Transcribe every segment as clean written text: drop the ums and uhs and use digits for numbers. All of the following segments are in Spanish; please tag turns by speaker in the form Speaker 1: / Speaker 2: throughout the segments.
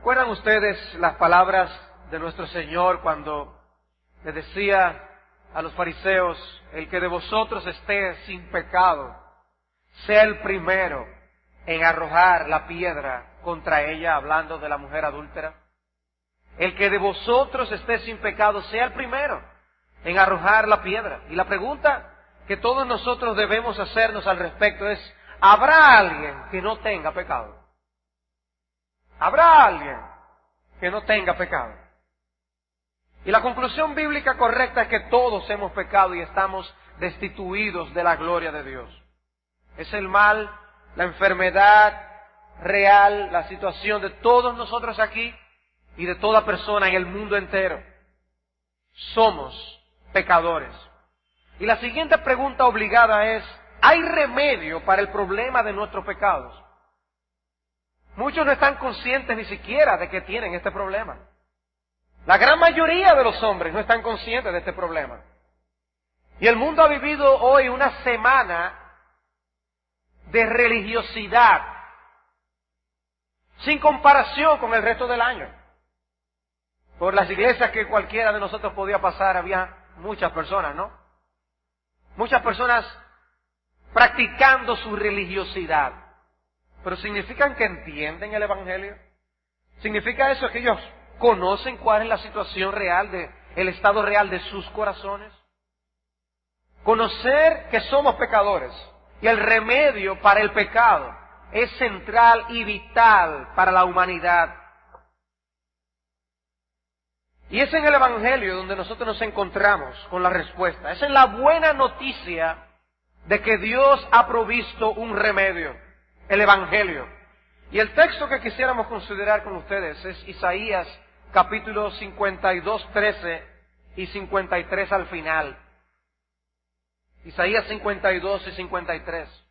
Speaker 1: ¿Recuerdan ustedes las palabras de nuestro Señor cuando le decía a los fariseos: el que de vosotros esté sin pecado, sea el primero en arrojar la piedra contra ella, hablando de la mujer adúltera? El que de vosotros esté sin pecado, sea el primero en arrojar la piedra. Y la pregunta que todos nosotros debemos hacernos al respecto es: ¿habrá alguien que no tenga pecado? ¿Habrá alguien que no tenga pecado? Y la conclusión bíblica correcta es que todos hemos pecado y estamos destituidos de la gloria de Dios. Es el mal, la enfermedad real, la situación de todos nosotros aquí y de toda persona en el mundo entero. Somos pecadores. Y la siguiente pregunta obligada es: ¿hay remedio para el problema de nuestros pecados? Muchos no están conscientes ni siquiera de que tienen este problema. La gran mayoría de los hombres no están conscientes de este problema. Y el mundo ha vivido hoy una semana de religiosidad sin comparación con el resto del año. Por las iglesias que cualquiera de nosotros podía pasar, había muchas personas, ¿no? Muchas personas practicando su religiosidad. Pero ¿significan que entienden el Evangelio? ¿Significa eso que ellos conocen cuál es la situación real, el estado real de sus corazones? Conocer que somos pecadores y el remedio para el pecado es central y vital para la humanidad. Y es en el Evangelio donde nosotros nos encontramos con la respuesta. Es en la buena noticia de que Dios ha provisto un remedio, el Evangelio. Y el texto que quisiéramos considerar con ustedes es Isaías capítulo 52, 13 y 53 al final. Isaías 52 y 53.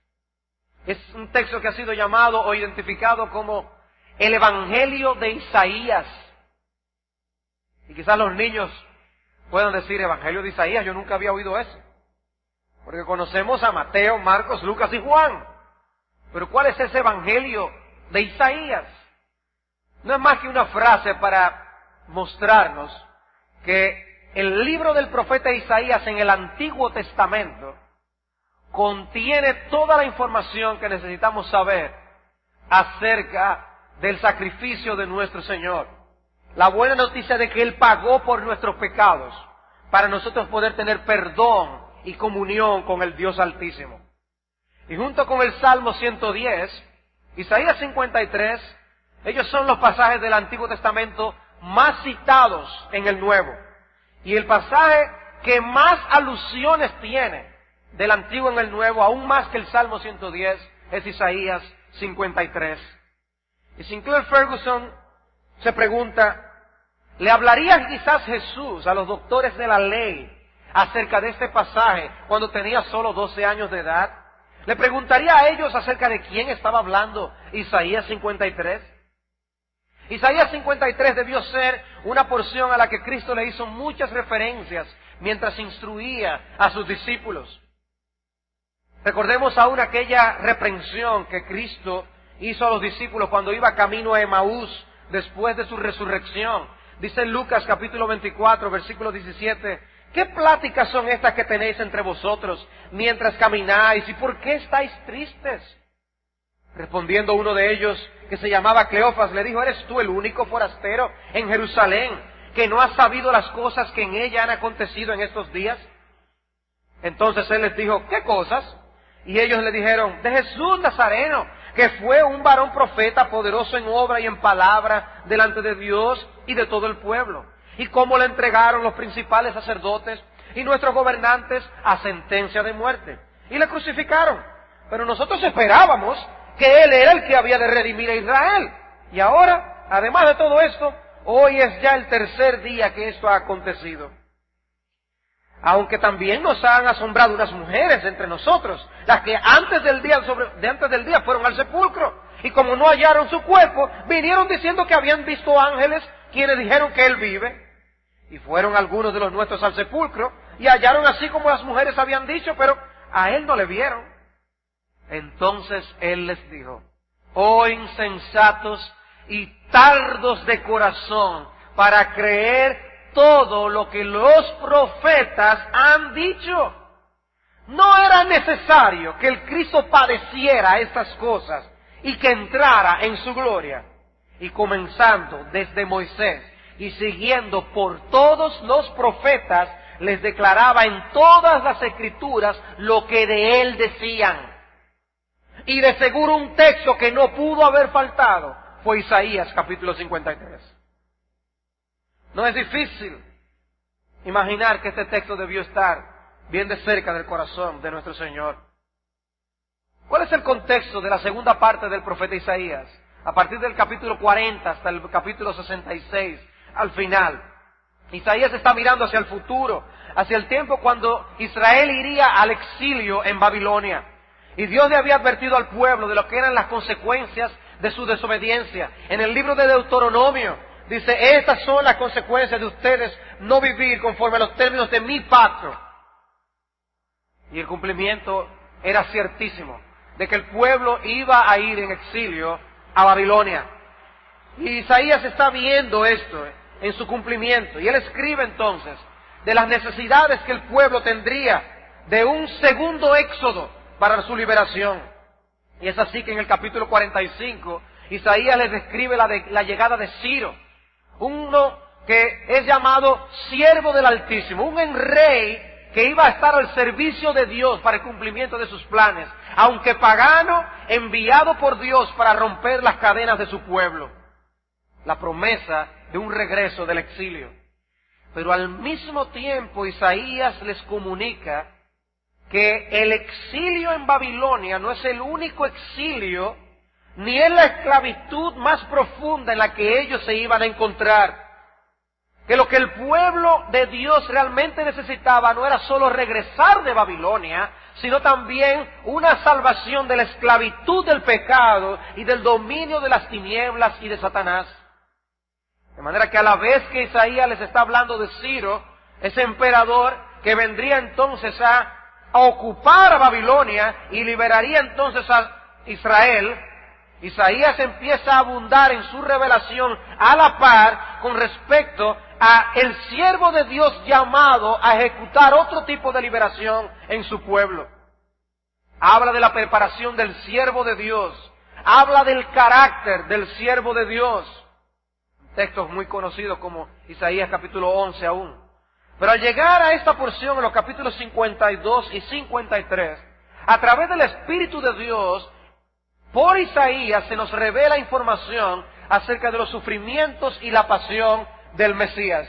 Speaker 1: Es un texto que ha sido llamado o identificado como el Evangelio de Isaías. Y quizás los niños puedan decir: Evangelio de Isaías, yo nunca había oído eso. Porque conocemos a Mateo, Marcos, Lucas y Juan. Pero ¿cuál es ese Evangelio de Isaías? No es más que una frase para mostrarnos que el libro del profeta Isaías en el Antiguo Testamento contiene toda la información que necesitamos saber acerca del sacrificio de nuestro Señor. La buena noticia de que Él pagó por nuestros pecados para nosotros poder tener perdón y comunión con el Dios Altísimo. Y junto con el Salmo 110, Isaías 53, ellos son los pasajes del Antiguo Testamento más citados en el Nuevo. Y el pasaje que más alusiones tiene del Antiguo en el Nuevo, aún más que el Salmo 110, es Isaías 53. Y Sinclair Ferguson se pregunta: ¿le hablaría quizás Jesús a los doctores de la ley acerca de este pasaje cuando tenía solo 12 años de edad? ¿Le preguntaría a ellos acerca de quién estaba hablando Isaías 53? Isaías 53 debió ser una porción a la que Cristo le hizo muchas referencias mientras instruía a sus discípulos. Recordemos aún aquella reprensión que Cristo hizo a los discípulos cuando iba camino a Emaús después de su resurrección. Dice en Lucas capítulo 24, versículo 17: ¿qué pláticas son estas que tenéis entre vosotros mientras camináis? ¿Y por qué estáis tristes? Respondiendo uno de ellos, que se llamaba Cleofas, le dijo: ¿eres tú el único forastero en Jerusalén que no has sabido las cosas que en ella han acontecido en estos días? Entonces él les dijo: ¿qué cosas? Y ellos le dijeron: de Jesús Nazareno, que fue un varón profeta, poderoso en obra y en palabra delante de Dios y de todo el pueblo. Y cómo le entregaron los principales sacerdotes y nuestros gobernantes a sentencia de muerte. Y le crucificaron. Pero nosotros esperábamos que Él era el que había de redimir a Israel. Y ahora, además de todo esto, hoy es ya el tercer día que esto ha acontecido. Aunque también nos han asombrado unas mujeres entre nosotros, las que antes del día fueron al sepulcro. Y como no hallaron su cuerpo, vinieron diciendo que habían visto ángeles, quienes dijeron que Él vive. Y fueron algunos de los nuestros al sepulcro, y hallaron así como las mujeres habían dicho, pero a Él no le vieron. Entonces Él les dijo: oh insensatos y tardos de corazón para creer todo lo que los profetas han dicho. No era necesario que el Cristo padeciera estas cosas y que entrara en su gloria. Y comenzando desde Moisés y siguiendo por todos los profetas, les declaraba en todas las Escrituras lo que de él decían. Y de seguro un texto que no pudo haber faltado fue Isaías capítulo 53. No es difícil imaginar que este texto debió estar bien de cerca del corazón de nuestro Señor. ¿Cuál es el contexto de la segunda parte del profeta Isaías? A partir del capítulo 40 hasta el capítulo 66, al final. Isaías está mirando hacia el futuro, hacia el tiempo cuando Israel iría al exilio en Babilonia. Y Dios le había advertido al pueblo de lo que eran las consecuencias de su desobediencia. En el libro de Deuteronomio dice, estas son las consecuencias de ustedes no vivir conforme a los términos de mi pacto. Y el cumplimiento era ciertísimo, de que el pueblo iba a ir en exilio a Babilonia. Y Isaías está viendo esto en su cumplimiento. Y él escribe entonces de las necesidades que el pueblo tendría de un segundo éxodo para su liberación. Y es así que en el capítulo 45, Isaías les describe la llegada de Ciro, uno que es llamado siervo del Altísimo, un rey que iba a estar al servicio de Dios para el cumplimiento de sus planes, aunque pagano, enviado por Dios para romper las cadenas de su pueblo. La promesa de un regreso del exilio. Pero al mismo tiempo Isaías les comunica que el exilio en Babilonia no es el único exilio, ni es la esclavitud más profunda en la que ellos se iban a encontrar. Que lo que el pueblo de Dios realmente necesitaba no era solo regresar de Babilonia, sino también una salvación de la esclavitud del pecado y del dominio de las tinieblas y de Satanás. De manera que a la vez que Isaías les está hablando de Ciro, ese emperador que vendría entonces a ocupar a Babilonia y liberaría entonces a Israel, Isaías empieza a abundar en su revelación a la par con respecto a el siervo de Dios llamado a ejecutar otro tipo de liberación en su pueblo. Habla de la preparación del siervo de Dios, habla del carácter del siervo de Dios. Textos muy conocidos como Isaías capítulo 11 aún. Pero al llegar a esta porción en los capítulos 52 y 53, a través del Espíritu de Dios, por Isaías se nos revela información acerca de los sufrimientos y la pasión del Mesías.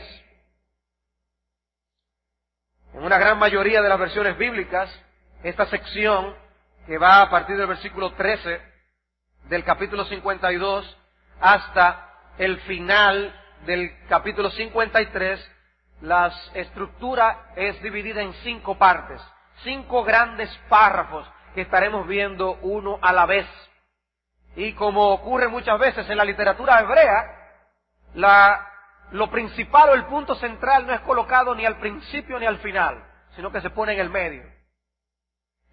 Speaker 1: En una gran mayoría de las versiones bíblicas, esta sección, que va a partir del versículo 13 del capítulo 52 hasta el final del capítulo 53, la estructura es dividida en 5 partes, 5 grandes párrafos que estaremos viendo uno a la vez. Y como ocurre muchas veces en la literatura hebrea, lo principal o el punto central no es colocado ni al principio ni al final, sino que se pone en el medio.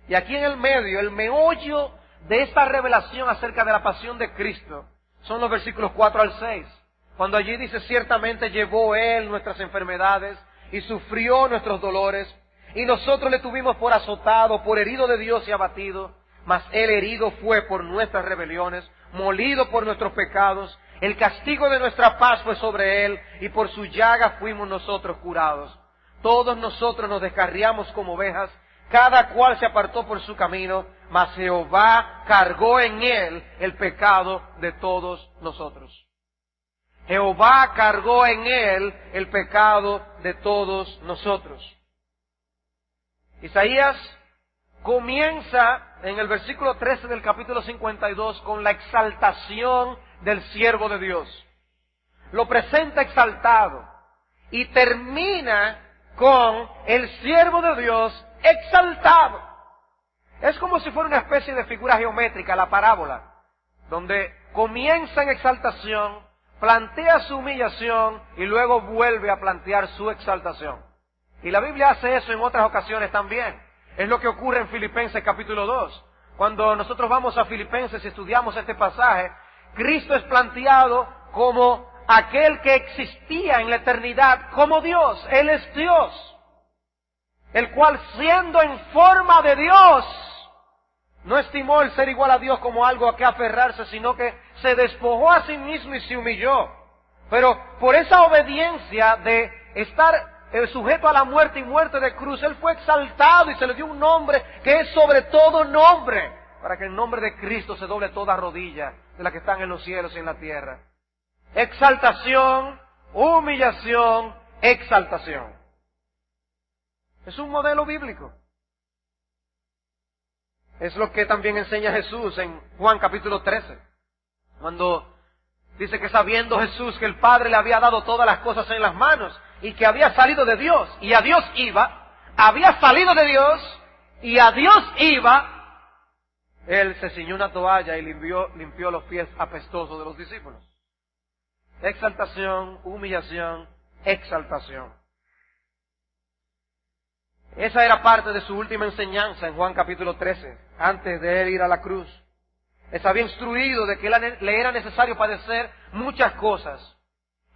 Speaker 1: Y aquí en el medio, el meollo de esta revelación acerca de la pasión de Cristo son los versículos 4 al 6. Cuando allí dice, ciertamente llevó Él nuestras enfermedades y sufrió nuestros dolores, y nosotros le tuvimos por azotado, por herido de Dios y abatido, mas Él herido fue por nuestras rebeliones, molido por nuestros pecados, el castigo de nuestra paz fue sobre Él, y por su llaga fuimos nosotros curados. Todos nosotros nos descarriamos como ovejas, cada cual se apartó por su camino, mas Jehová cargó en Él el pecado de todos nosotros. Jehová cargó en Él el pecado de todos nosotros. Isaías comienza en el versículo 13 del capítulo 52 con la exaltación del siervo de Dios. Lo presenta exaltado y termina con el siervo de Dios exaltado. Es como si fuera una especie de figura geométrica, la parábola, donde comienza en exaltación, plantea su humillación y luego vuelve a plantear su exaltación. Y la Biblia hace eso en otras ocasiones también. Es lo que ocurre en Filipenses capítulo 2. Cuando nosotros vamos a Filipenses y estudiamos este pasaje, Cristo es planteado como aquel que existía en la eternidad como Dios. Él es Dios, el cual siendo en forma de Dios, no estimó el ser igual a Dios como algo a que aferrarse, sino que se despojó a sí mismo y se humilló. Pero por esa obediencia de estar sujeto a la muerte y muerte de cruz, Él fue exaltado y se le dio un nombre que es sobre todo nombre, para que en nombre de Cristo se doble toda rodilla de las que están en los cielos y en la tierra. Exaltación, humillación, exaltación. Es un modelo bíblico. Es lo que también enseña Jesús en Juan capítulo 13, cuando dice que sabiendo Jesús que el Padre le había dado todas las cosas en las manos y que había salido de Dios y a Dios iba, había salido de Dios y a Dios iba, Él se ciñó una toalla y limpió los pies apestosos de los discípulos. Exaltación, humillación, exaltación. Esa era parte de su última enseñanza en Juan capítulo 13, antes de Él ir a la cruz. Les había instruido de que le era necesario padecer muchas cosas.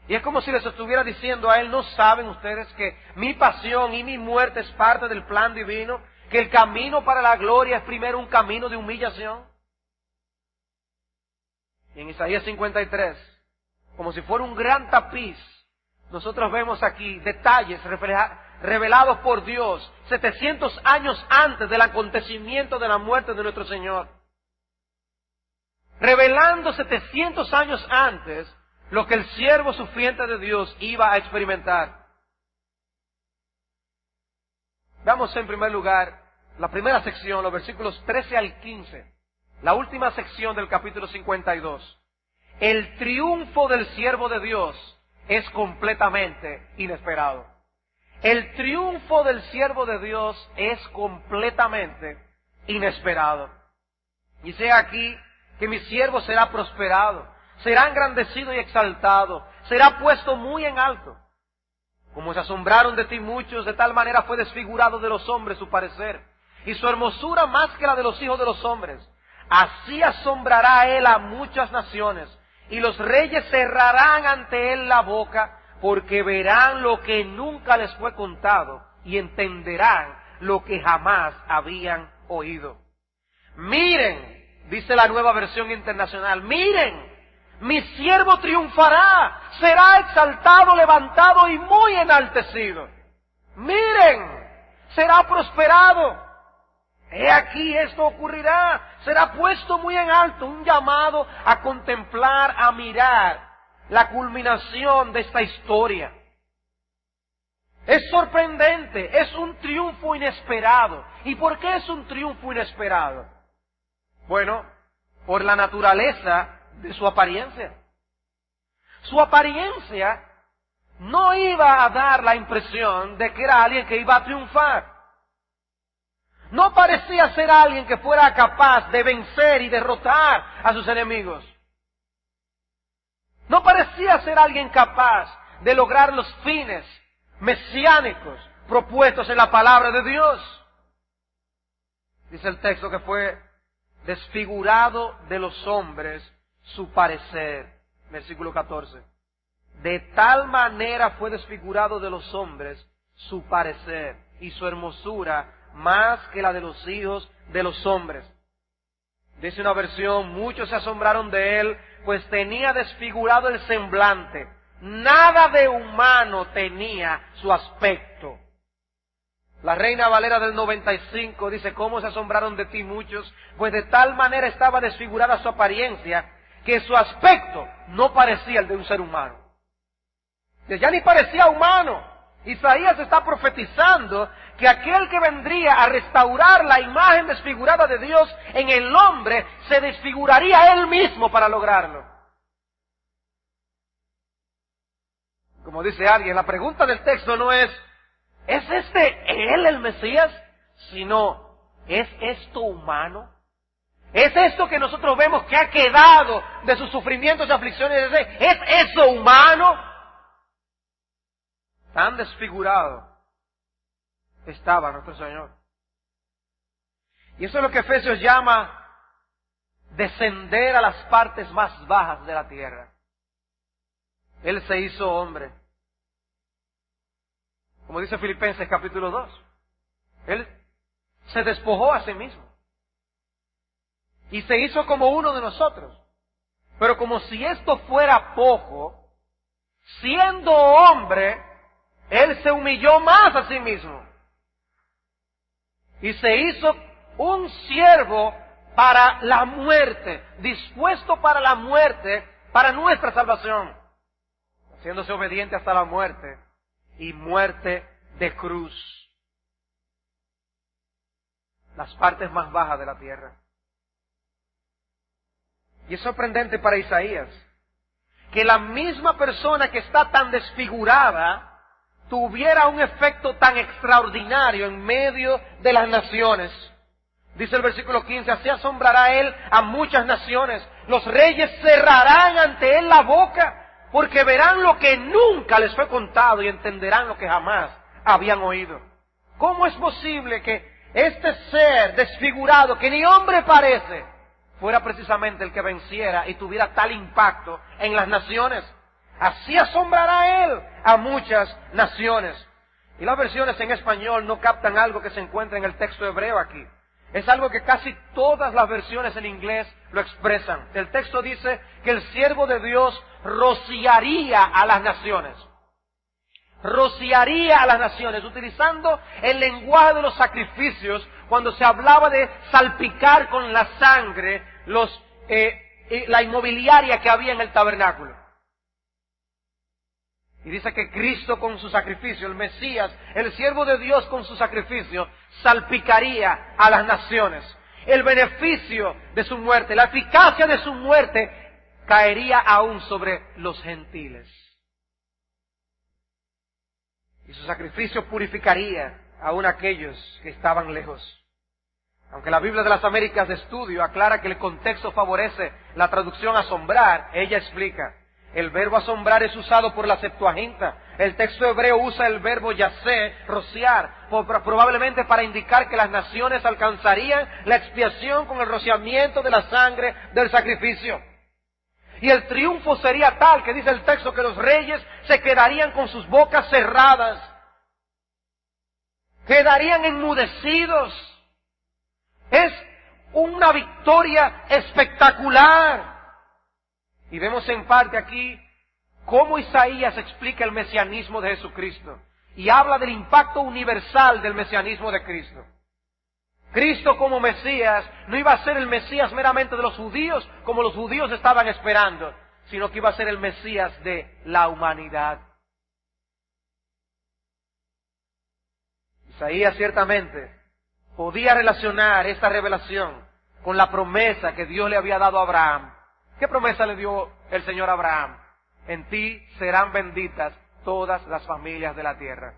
Speaker 1: Y es como si les estuviera diciendo a Él, ¿no saben ustedes que mi pasión y mi muerte es parte del plan divino? Que el camino para la gloria es primero un camino de humillación. Y en Isaías 53, como si fuera un gran tapiz, nosotros vemos aquí detalles revelados por Dios 700 años antes del acontecimiento de la muerte de nuestro Señor. Revelando 700 años antes lo que el siervo sufriente de Dios iba a experimentar. Veamos en primer lugar la primera sección, los versículos 13 al 15, la última sección del capítulo 52. El triunfo del siervo de Dios es completamente inesperado. El triunfo del siervo de Dios es completamente inesperado. Dice aquí que mi siervo será prosperado, será engrandecido y exaltado, será puesto muy en alto. Como se asombraron de ti muchos, de tal manera fue desfigurado de los hombres su parecer, y su hermosura más que la de los hijos de los hombres. Así asombrará él a muchas naciones, y los reyes cerrarán ante él la boca, porque verán lo que nunca les fue contado, y entenderán lo que jamás habían oído. Miren, dice la Nueva Versión Internacional, miren, mi siervo triunfará, será exaltado, levantado y muy enaltecido. Miren, será prosperado. He aquí esto ocurrirá, será puesto muy en alto, un llamado a contemplar, a mirar la culminación de esta historia. Es sorprendente, es un triunfo inesperado. ¿Y por qué es un triunfo inesperado? Bueno, por la naturaleza de su apariencia. Su apariencia no iba a dar la impresión de que era alguien que iba a triunfar. No parecía ser alguien que fuera capaz de vencer y derrotar a sus enemigos. No parecía ser alguien capaz de lograr los fines mesiánicos propuestos en la palabra de Dios. Dice el texto que fue desfigurado de los hombres su parecer. Versículo 14. De tal manera fue desfigurado de los hombres su parecer y su hermosura más que la de los hijos de los hombres. Dice una versión, muchos se asombraron de él, pues tenía desfigurado el semblante. Nada de humano tenía su aspecto. La Reina Valera del 95 dice, ¿cómo se asombraron de ti muchos? Pues de tal manera estaba desfigurada su apariencia, que su aspecto no parecía el de un ser humano. Ya ni parecía humano. Isaías está profetizando que aquel que vendría a restaurar la imagen desfigurada de Dios en el hombre, se desfiguraría él mismo para lograrlo. Como dice alguien, la pregunta del texto no ¿es él el Mesías? Sino, ¿es esto humano? ¿Es esto que nosotros vemos que ha quedado de sus sufrimientos y aflicciones? ¿Es eso humano? Tan desfigurado estaba nuestro Señor. Y eso es lo que Efesios llama descender a las partes más bajas de la tierra. Él se hizo hombre. Como dice Filipenses capítulo 2. Él se despojó a sí mismo. Y se hizo como uno de nosotros. Pero como si esto fuera poco, siendo hombre, Él se humilló más a sí mismo. Y se hizo un siervo para la muerte, dispuesto para la muerte, para nuestra salvación, haciéndose obediente hasta la muerte, y muerte de cruz. Las partes más bajas de la tierra. Y es sorprendente para Isaías que la misma persona que está tan desfigurada tuviera un efecto tan extraordinario en medio de las naciones. Dice el versículo 15, así asombrará él a muchas naciones. Los reyes cerrarán ante él la boca, porque verán lo que nunca les fue contado y entenderán lo que jamás habían oído. ¿Cómo es posible que este ser desfigurado, que ni hombre parece, fuera precisamente el que venciera y tuviera tal impacto en las naciones? Así asombrará él a muchas naciones. Y las versiones en español no captan algo que se encuentra en el texto hebreo aquí. Es algo que casi todas las versiones en inglés lo expresan. El texto dice que el siervo de Dios rociaría a las naciones. Rociaría a las naciones, utilizando el lenguaje de los sacrificios, cuando se hablaba de salpicar con la sangre la inmobiliaria que había en el tabernáculo. Y dice que Cristo con su sacrificio, el Mesías, el siervo de Dios con su sacrificio, salpicaría a las naciones. El beneficio de su muerte, la eficacia de su muerte, caería aún sobre los gentiles. Y su sacrificio purificaría aún a aquellos que estaban lejos. Aunque la Biblia de las Américas de Estudio aclara que el contexto favorece la traducción asombrar, ella explica, el verbo asombrar es usado por la Septuaginta. El texto hebreo usa el verbo yasé, rociar, probablemente para indicar que las naciones alcanzarían la expiación con el rociamiento de la sangre del sacrificio. Y el triunfo sería tal, que dice el texto, que los reyes se quedarían con sus bocas cerradas, quedarían enmudecidos. Es una victoria espectacular. Y vemos en parte aquí cómo Isaías explica el mesianismo de Jesucristo y habla del impacto universal del mesianismo de Cristo. Cristo como Mesías no iba a ser el Mesías meramente de los judíos, como los judíos estaban esperando, sino que iba a ser el Mesías de la humanidad. Isaías ciertamente podía relacionar esta revelación con la promesa que Dios le había dado a Abraham. ¿Qué promesa le dio el Señor a Abraham? En ti serán benditas todas las familias de la tierra.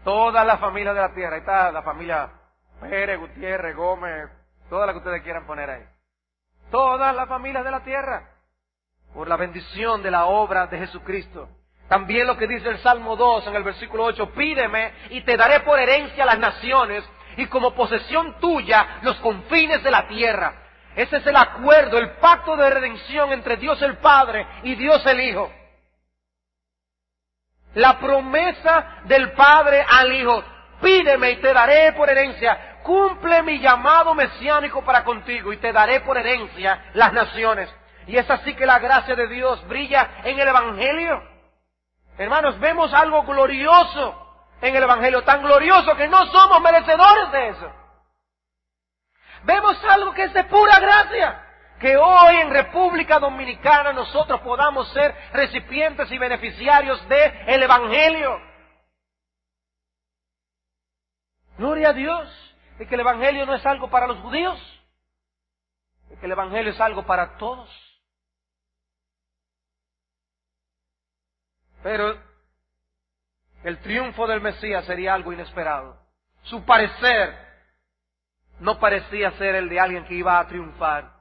Speaker 1: Todas las familias de la tierra. Ahí está la familia Pérez, Gutiérrez, Gómez, todas las que ustedes quieran poner ahí. Todas las familias de la tierra. Por la bendición de la obra de Jesucristo. También lo que dice el Salmo 2 en el versículo 8. Pídeme y te daré por herencia las naciones y como posesión tuya los confines de la tierra. Ese es el acuerdo, el pacto de redención entre Dios el Padre y Dios el Hijo. La promesa del Padre al Hijo. Pídeme y te daré por herencia. Cumple mi llamado mesiánico para contigo y te daré por herencia las naciones. Y es así que la gracia de Dios brilla en el Evangelio. Hermanos, vemos algo glorioso en el Evangelio, tan glorioso que no somos merecedores de eso. Vemos algo que es de pura gracia. Que hoy en República Dominicana nosotros podamos ser recipientes y beneficiarios del Evangelio. Gloria a Dios, de que el Evangelio no es algo para los judíos, de que el Evangelio es algo para todos. Pero el triunfo del Mesías sería algo inesperado. Su parecer no parecía ser el de alguien que iba a triunfar.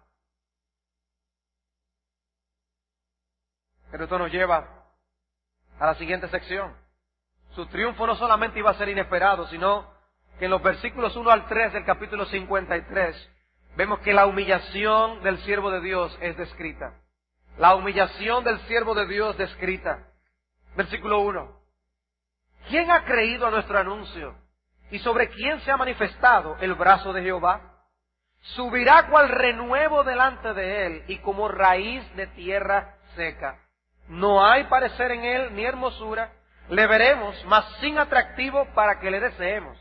Speaker 1: Pero esto nos lleva a la siguiente sección. Su triunfo no solamente iba a ser inesperado, sino que en los versículos 1 al 3 del capítulo 53, vemos que la humillación del siervo de Dios es descrita. La humillación del siervo de Dios descrita. Versículo 1. ¿Quién ha creído a nuestro anuncio? ¿Y sobre quién se ha manifestado el brazo de Jehová? Subirá cual renuevo delante de él y como raíz de tierra seca. No hay parecer en él ni hermosura. Le veremos, mas sin atractivo para que le deseemos.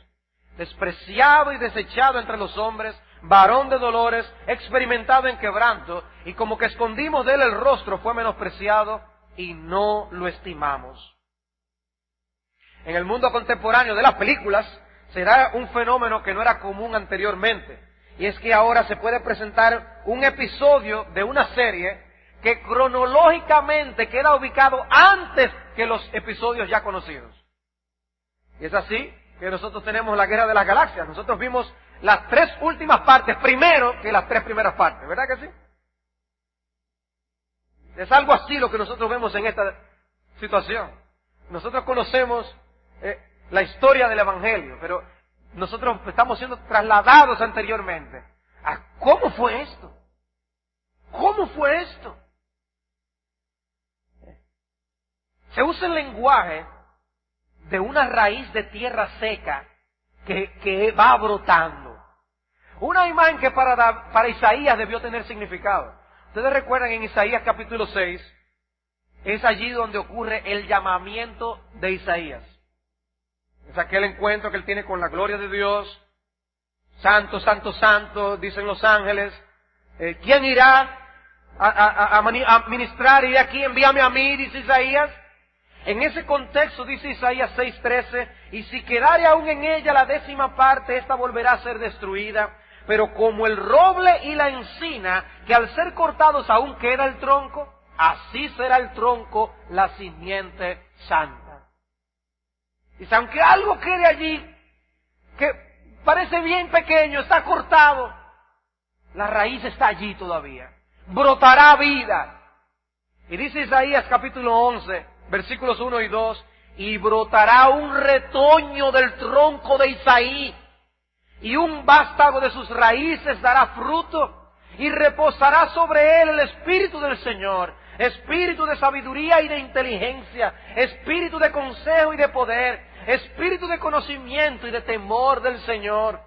Speaker 1: Despreciado y desechado entre los hombres, varón de dolores, experimentado en quebranto, y como que escondimos de él el rostro, fue menospreciado y no lo estimamos. En el mundo contemporáneo de las películas se da un fenómeno que no era común anteriormente. Y es que ahora se puede presentar un episodio de una serie que cronológicamente queda ubicado antes que los episodios ya conocidos. Y es así que nosotros tenemos la Guerra de las Galaxias. Nosotros vimos las 3 últimas partes primero que las 3 primeras partes, ¿verdad que sí? Es algo así lo que nosotros vemos en esta situación. Nosotros conocemos la historia del Evangelio, pero nosotros estamos siendo trasladados anteriormente a cómo fue esto. ¿Cómo fue esto? Se usa el lenguaje de una raíz de tierra seca que va brotando. Una imagen que para Isaías debió tener significado. Ustedes recuerdan en Isaías capítulo 6, es allí donde ocurre el llamamiento de Isaías. Es aquel encuentro que él tiene con la gloria de Dios. Santo, santo, santo, dicen los ángeles. ¿Quién irá a ministrar? Y aquí envíame a mí, dice Isaías. En ese contexto dice Isaías 6:13, y si quedare aún en ella la 10ª parte, esta volverá a ser destruida. Pero como el roble y la encina, que al ser cortados aún queda el tronco, así será el tronco la simiente santa. Dice, aunque algo quede allí, que parece bien pequeño, está cortado, la raíz está allí todavía. Brotará vida. Y dice Isaías capítulo 11, versículos 1 y 2, y brotará un retoño del tronco de Isaí, y un vástago de sus raíces dará fruto, y reposará sobre él el Espíritu del Señor, Espíritu de sabiduría y de inteligencia, Espíritu de consejo y de poder, Espíritu de conocimiento y de temor del Señor.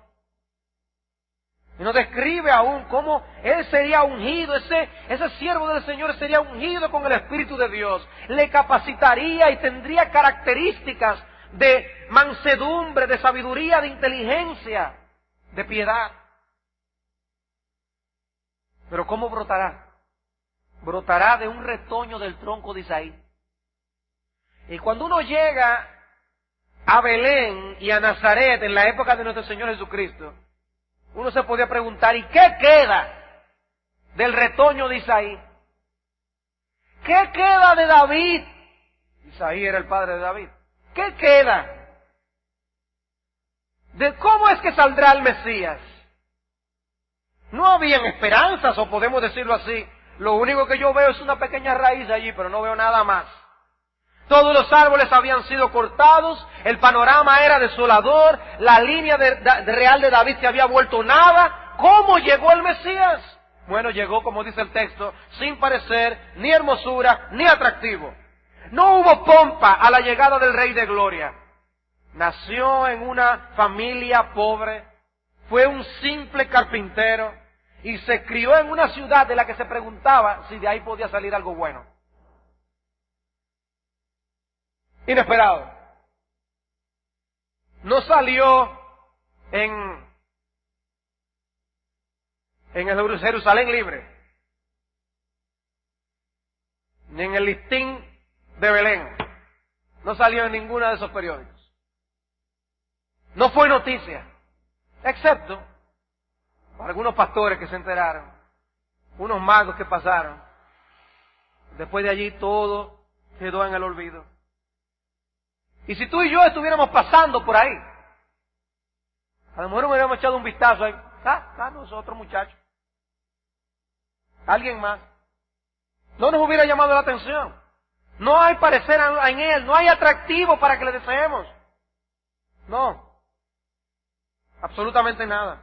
Speaker 1: Y nos describe aún cómo él sería ungido, ese siervo del Señor sería ungido con el Espíritu de Dios. Le capacitaría y tendría características de mansedumbre, de sabiduría, de inteligencia, de piedad. Pero ¿cómo brotará? Brotará de un retoño del tronco de Isaí. Y cuando uno llega a Belén y a Nazaret en la época de nuestro Señor Jesucristo, uno se podía preguntar, ¿y qué queda del retoño de Isaí? ¿Qué queda de David? Isaí era el padre de David. ¿Qué queda? ¿De cómo es que saldrá el Mesías? No habían esperanzas, o podemos decirlo así. Lo único que yo veo es una pequeña raíz allí, pero no veo nada más. Todos los árboles habían sido cortados, el panorama era desolador, la línea real de David se había vuelto nada. ¿Cómo llegó el Mesías? Bueno, llegó, como dice el texto, sin parecer ni hermosura ni atractivo. No hubo pompa a la llegada del Rey de Gloria. Nació en una familia pobre, fue un simple carpintero y se crió en una ciudad de la que se preguntaba si de ahí podía salir algo bueno. Inesperado. No salió en el Jerusalén Libre, ni en el Listín de Belén. No salió en ninguno de esos periódicos. No fue noticia, excepto para algunos pastores que se enteraron, unos magos que pasaron. Después de allí todo quedó en el olvido. Y si tú y yo estuviéramos pasando por ahí, a lo mejor hubiéramos echado un vistazo ahí. Nosotros muchachos. Alguien más. No nos hubiera llamado la atención. No hay parecer en él, no hay atractivo para que le deseemos. No. Absolutamente nada.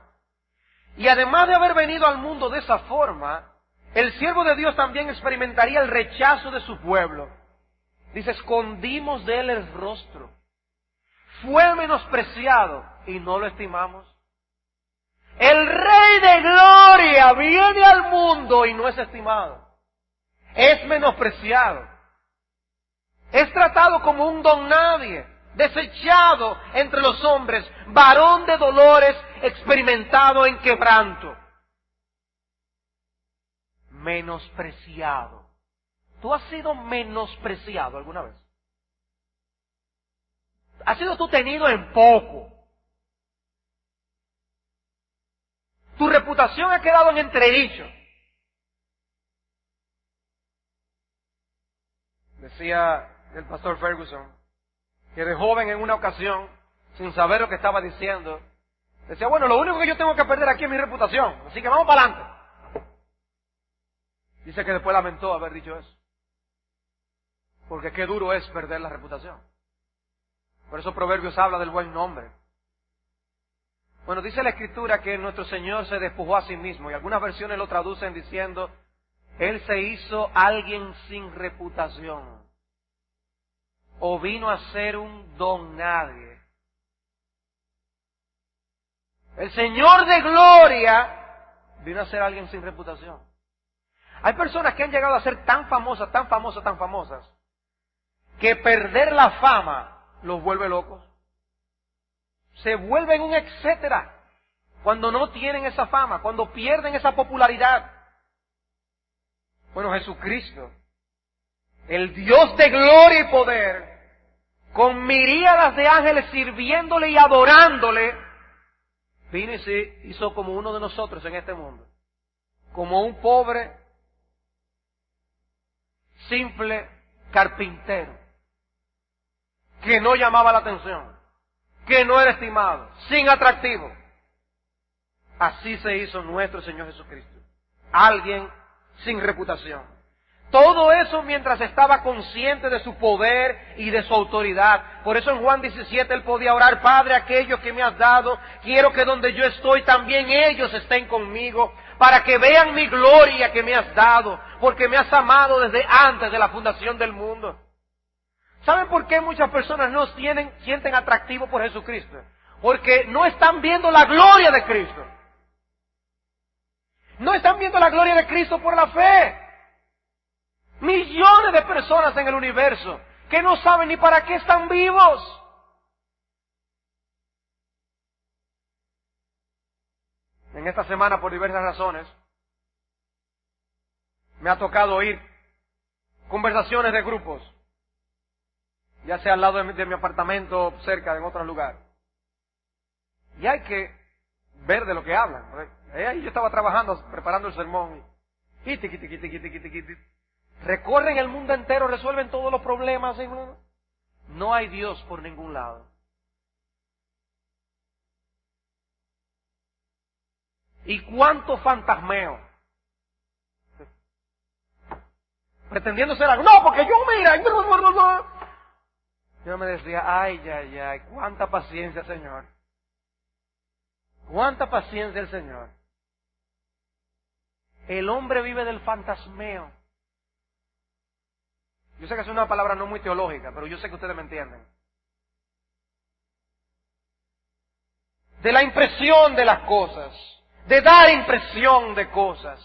Speaker 1: Y además de haber venido al mundo de esa forma, el siervo de Dios también experimentaría el rechazo de su pueblo. Dice, escondimos de él el rostro. Fue menospreciado y no lo estimamos. El Rey de Gloria viene al mundo y no es estimado. Es menospreciado. Es tratado como un don nadie, desechado entre los hombres, varón de dolores, experimentado en quebranto. Menospreciado. ¿Tú has sido menospreciado alguna vez? ¿Has sido tú tenido en poco? Tu reputación ha quedado en entredicho. Decía el pastor Ferguson que de joven en una ocasión, sin saber lo que estaba diciendo, decía, bueno, lo único que yo tengo que perder aquí es mi reputación, así que vamos para adelante. Dice que después lamentó haber dicho eso. Porque qué duro es perder la reputación. Por eso Proverbios habla del buen nombre. Bueno, dice la Escritura que nuestro Señor se despojó a sí mismo, y algunas versiones lo traducen diciendo, Él se hizo alguien sin reputación, o vino a ser un don nadie. El Señor de gloria vino a ser alguien sin reputación. Hay personas que han llegado a ser tan famosas, que perder la fama los vuelve locos. Se vuelven un etcétera cuando no tienen esa fama, cuando pierden esa popularidad. Bueno, Jesucristo, el Dios de gloria y poder, con miríadas de ángeles sirviéndole y adorándole, vino y se hizo como uno de nosotros en este mundo. Como un pobre, simple carpintero, que no llamaba la atención, que no era estimado, sin atractivo. Así se hizo nuestro Señor Jesucristo. Alguien sin reputación. Todo eso mientras estaba consciente de su poder y de su autoridad. Por eso en Juan 17 él podía orar, Padre, aquellos que me has dado, quiero que donde yo estoy también ellos estén conmigo, para que vean mi gloria que me has dado, porque me has amado desde antes de la fundación del mundo. ¿Saben por qué muchas personas no sienten atractivo por Jesucristo? Porque no están viendo la gloria de Cristo. No están viendo la gloria de Cristo por la fe. Millones de personas en el universo que no saben ni para qué están vivos. En esta semana, por diversas razones, me ha tocado oír conversaciones de grupos, ya sea al lado de mi apartamento, cerca, en otro lugar. Y hay que ver de lo que hablan. Ahí yo estaba trabajando, preparando el sermón, y recorren el mundo entero, resuelven todos los problemas. No hay Dios por ningún lado. ¿Y cuánto fantasmeo? Pretendiendo ser algo. No, porque yo mira. Yo me decía, ay, cuánta paciencia, Señor. Cuánta paciencia el Señor. El hombre vive del fantasmeo. Yo sé que es una palabra no muy teológica, pero yo sé que ustedes me entienden. De la impresión de las cosas, de dar impresión de cosas,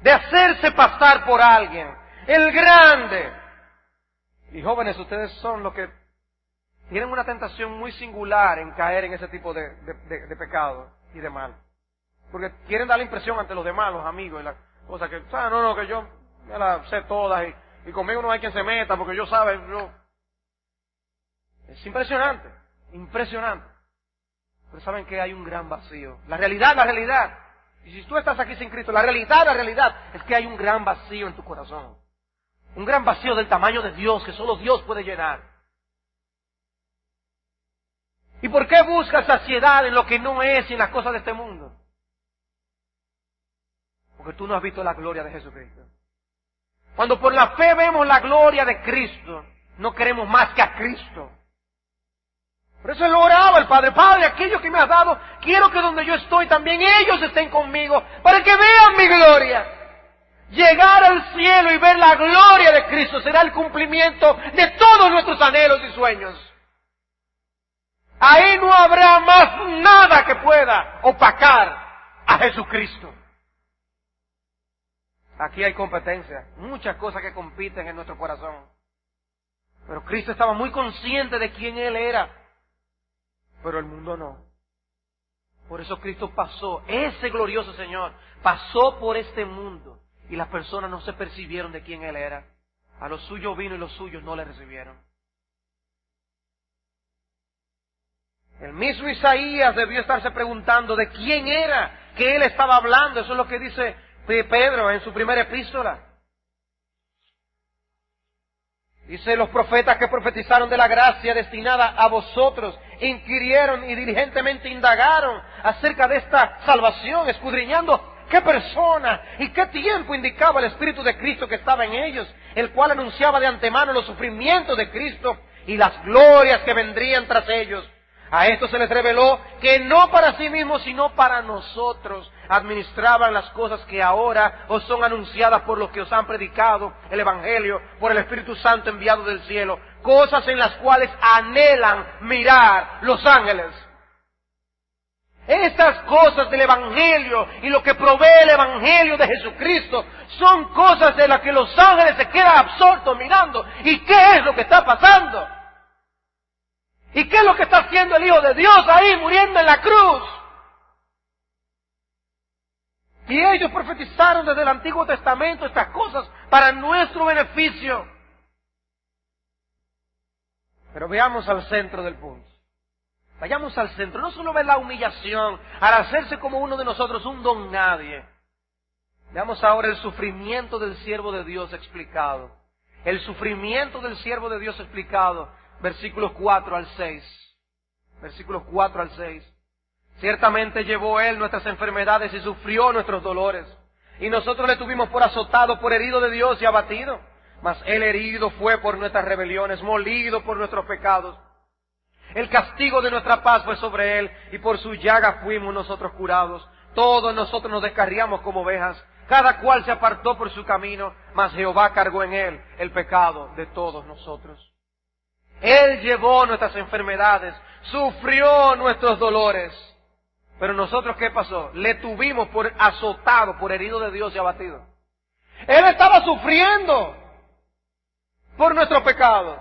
Speaker 1: de hacerse pasar por alguien, el grande. Y jóvenes, ustedes son los que tienen una tentación muy singular en caer en ese tipo de pecado y de mal. Porque quieren dar la impresión ante los demás, los amigos, y la cosa que, que yo me las sé todas y conmigo no hay quien se meta porque yo sabe, yo. Es impresionante, impresionante. Pero saben que hay un gran vacío. La realidad. Y si tú estás aquí sin Cristo, la realidad es que hay un gran vacío en tu corazón. Un gran vacío del tamaño de Dios que solo Dios puede llenar. ¿Y por qué buscas saciedad en lo que no es y en las cosas de este mundo? Porque tú no has visto la gloria de Jesucristo. Cuando por la fe vemos la gloria de Cristo, no queremos más que a Cristo. Por eso él oraba al Padre: Padre, aquello que me has dado, quiero que donde yo estoy también ellos estén conmigo, para que vean mi gloria. Llegar al cielo y ver la gloria de Cristo será el cumplimiento de todos nuestros anhelos y sueños. Ahí no habrá más nada que pueda opacar a Jesucristo. Aquí hay competencia, muchas cosas que compiten en nuestro corazón. Pero Cristo estaba muy consciente de quién Él era, pero el mundo no. Por eso Cristo pasó, ese glorioso Señor, pasó por este mundo y las personas no se percibieron de quién Él era. A los suyos vino y los suyos no le recibieron. El mismo Isaías debió estarse preguntando de quién era que Él estaba hablando. Eso es lo que dice Pedro en su primera epístola. Dice: los profetas que profetizaron de la gracia destinada a vosotros inquirieron y diligentemente indagaron acerca de esta salvación, escudriñando qué persona y qué tiempo indicaba el Espíritu de Cristo que estaba en ellos, el cual anunciaba de antemano los sufrimientos de Cristo y las glorias que vendrían tras ellos. A esto se les reveló que no para sí mismos, sino para nosotros administraban las cosas que ahora os son anunciadas por los que os han predicado el Evangelio por el Espíritu Santo enviado del cielo, cosas en las cuales anhelan mirar los ángeles. Estas cosas del Evangelio y lo que provee el Evangelio de Jesucristo son cosas de las que los ángeles se quedan absortos mirando. ¿Y qué es lo que está pasando? ¿Y qué es lo que está haciendo el Hijo de Dios ahí muriendo en la cruz? Y ellos profetizaron desde el Antiguo Testamento estas cosas para nuestro beneficio. Pero veamos al centro del punto. Vayamos al centro. No solo ver la humillación al hacerse como uno de nosotros, un don nadie. Veamos ahora el sufrimiento del siervo de Dios explicado. El sufrimiento del siervo de Dios explicado. Versículos 4 al 6. Versículos 4 al 6. Ciertamente llevó Él nuestras enfermedades y sufrió nuestros dolores. Y nosotros le tuvimos por azotado, por herido de Dios y abatido. Mas Él herido fue por nuestras rebeliones, molido por nuestros pecados. El castigo de nuestra paz fue sobre Él, y por su llaga fuimos nosotros curados. Todos nosotros nos descarriamos como ovejas, cada cual se apartó por su camino, mas Jehová cargó en Él el pecado de todos nosotros. Él llevó nuestras enfermedades, sufrió nuestros dolores. Pero nosotros, ¿qué pasó? Le tuvimos por azotado, por herido de Dios y abatido. Él estaba sufriendo por nuestro pecado.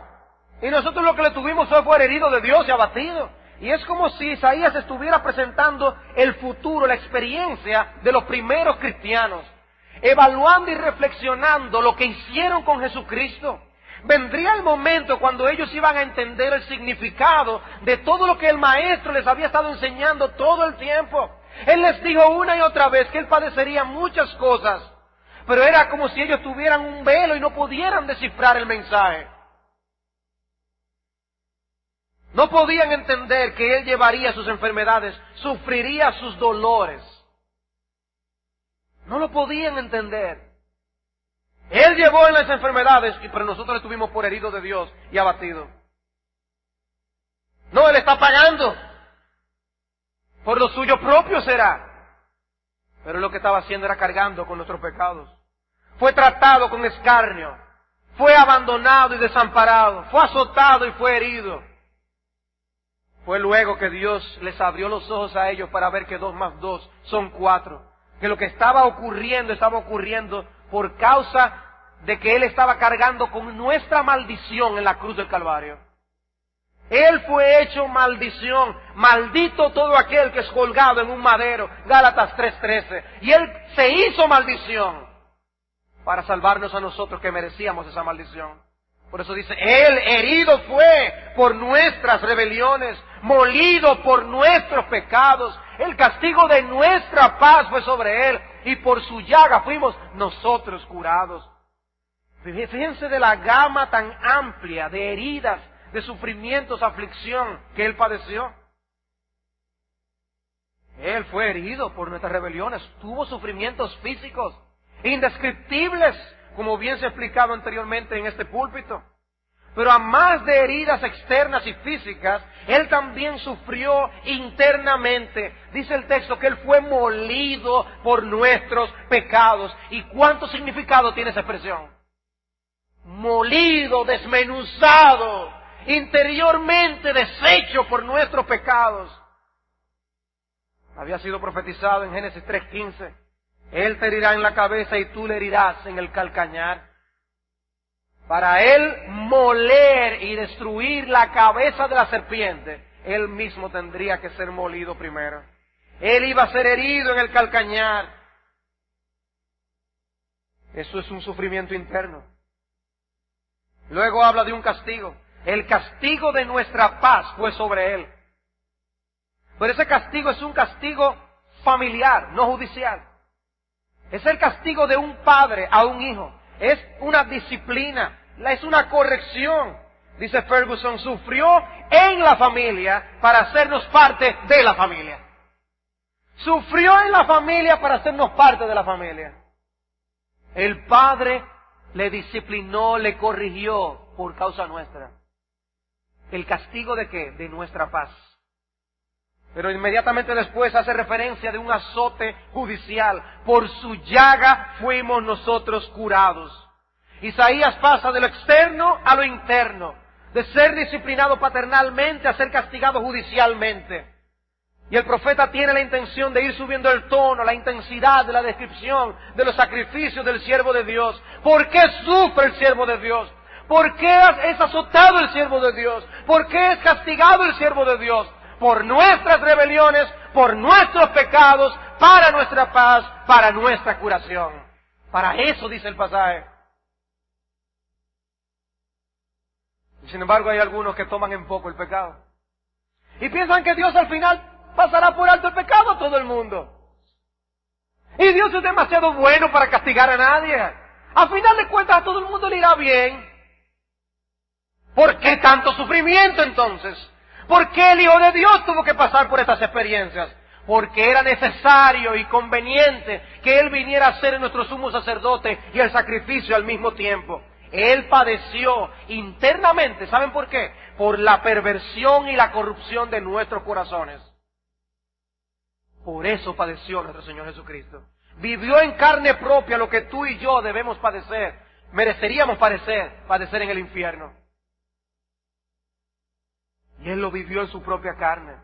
Speaker 1: Y nosotros lo que le tuvimos fue por herido de Dios y abatido. Y es como si Isaías estuviera presentando el futuro, la experiencia de los primeros cristianos, evaluando y reflexionando lo que hicieron con Jesucristo. Vendría el momento cuando ellos iban a entender el significado de todo lo que el Maestro les había estado enseñando todo el tiempo. Él les dijo una y otra vez que Él padecería muchas cosas, pero era como si ellos tuvieran un velo y no pudieran descifrar el mensaje. No podían entender que Él llevaría sus enfermedades, sufriría sus dolores. No lo podían entender. Él llevó en las enfermedades, pero nosotros le tuvimos por herido de Dios y abatido. No, Él está pagando. Por lo suyo propio será. Pero lo que estaba haciendo era cargando con nuestros pecados. Fue tratado con escarnio. Fue abandonado y desamparado. Fue azotado y fue herido. Fue luego que Dios les abrió los ojos a ellos para ver que 2 más 2 son 4. Que lo que estaba ocurriendo por causa de que Él estaba cargando con nuestra maldición en la cruz del Calvario. Él fue hecho maldición, maldito todo aquel que es colgado en un madero, Gálatas 3:13. Y Él se hizo maldición para salvarnos a nosotros que merecíamos esa maldición. Por eso dice, Él herido fue por nuestras rebeliones, molido por nuestros pecados. El castigo de nuestra paz fue sobre Él, y por su llaga fuimos nosotros curados. Fíjense de la gama tan amplia de heridas, de sufrimientos, aflicción que Él padeció. Él fue herido por nuestras rebeliones, tuvo sufrimientos físicos indescriptibles, como bien se ha explicado anteriormente en este púlpito. Pero a más de heridas externas y físicas, Él también sufrió internamente. Dice el texto que Él fue molido por nuestros pecados. ¿Y cuánto significado tiene esa expresión? Molido, desmenuzado, interiormente deshecho por nuestros pecados. Había sido profetizado en Génesis 3:15. Él te herirá en la cabeza y tú le herirás en el calcañar. Para Él moler y destruir la cabeza de la serpiente, Él mismo tendría que ser molido primero. Él iba a ser herido en el calcañar. Eso es un sufrimiento interno. Luego habla de un castigo. El castigo de nuestra paz fue sobre Él. Pero ese castigo es un castigo familiar, no judicial. Es el castigo de un padre a un hijo. Es una disciplina, es una corrección. Dice Ferguson, sufrió en la familia para hacernos parte de la familia. Sufrió en la familia para hacernos parte de la familia. El padre le disciplinó, le corrigió por causa nuestra. ¿El castigo de qué? De nuestra paz. Pero inmediatamente después hace referencia de un azote judicial. Por su llaga fuimos nosotros curados. Isaías pasa de lo externo a lo interno, de ser disciplinado paternalmente a ser castigado judicialmente. Y el profeta tiene la intención de ir subiendo el tono, la intensidad de la descripción de los sacrificios del siervo de Dios. ¿Por qué sufre el siervo de Dios? ¿Por qué es azotado el siervo de Dios? ¿Por qué es castigado el siervo de Dios? Por nuestras rebeliones, por nuestros pecados, para nuestra paz, para nuestra curación. Para eso dice el pasaje. Y sin embargo hay algunos que toman en poco el pecado. Y piensan que Dios al final pasará por alto el pecado a todo el mundo. Y Dios es demasiado bueno para castigar a nadie. Al final de cuentas a todo el mundo le irá bien. ¿Por qué tanto sufrimiento entonces? ¿Por qué el Hijo de Dios tuvo que pasar por estas experiencias? Porque era necesario y conveniente que Él viniera a ser nuestro sumo sacerdote y el sacrificio al mismo tiempo. Él padeció internamente, ¿saben por qué? Por la perversión y la corrupción de nuestros corazones. Por eso padeció nuestro Señor Jesucristo. Vivió en carne propia lo que tú y yo debemos padecer, mereceríamos padecer en el infierno. Y Él lo vivió en su propia carne.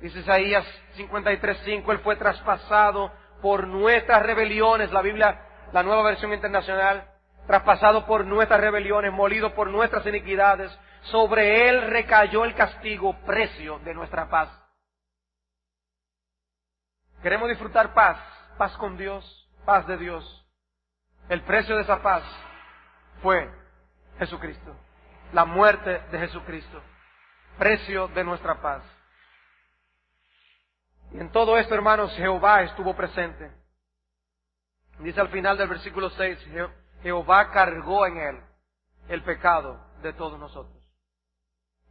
Speaker 1: Dice Isaías 53:5, Él fue traspasado por nuestras rebeliones, la Biblia, la Nueva Versión Internacional, traspasado por nuestras rebeliones, molido por nuestras iniquidades, sobre Él recayó el castigo, precio de nuestra paz. Queremos disfrutar paz, paz con Dios, paz de Dios. El precio de esa paz fue Jesucristo, la muerte de Jesucristo, precio de nuestra paz. Y en todo esto, hermanos, Jehová estuvo presente. Dice al final del versículo 6, Jehová cargó en Él el pecado de todos nosotros.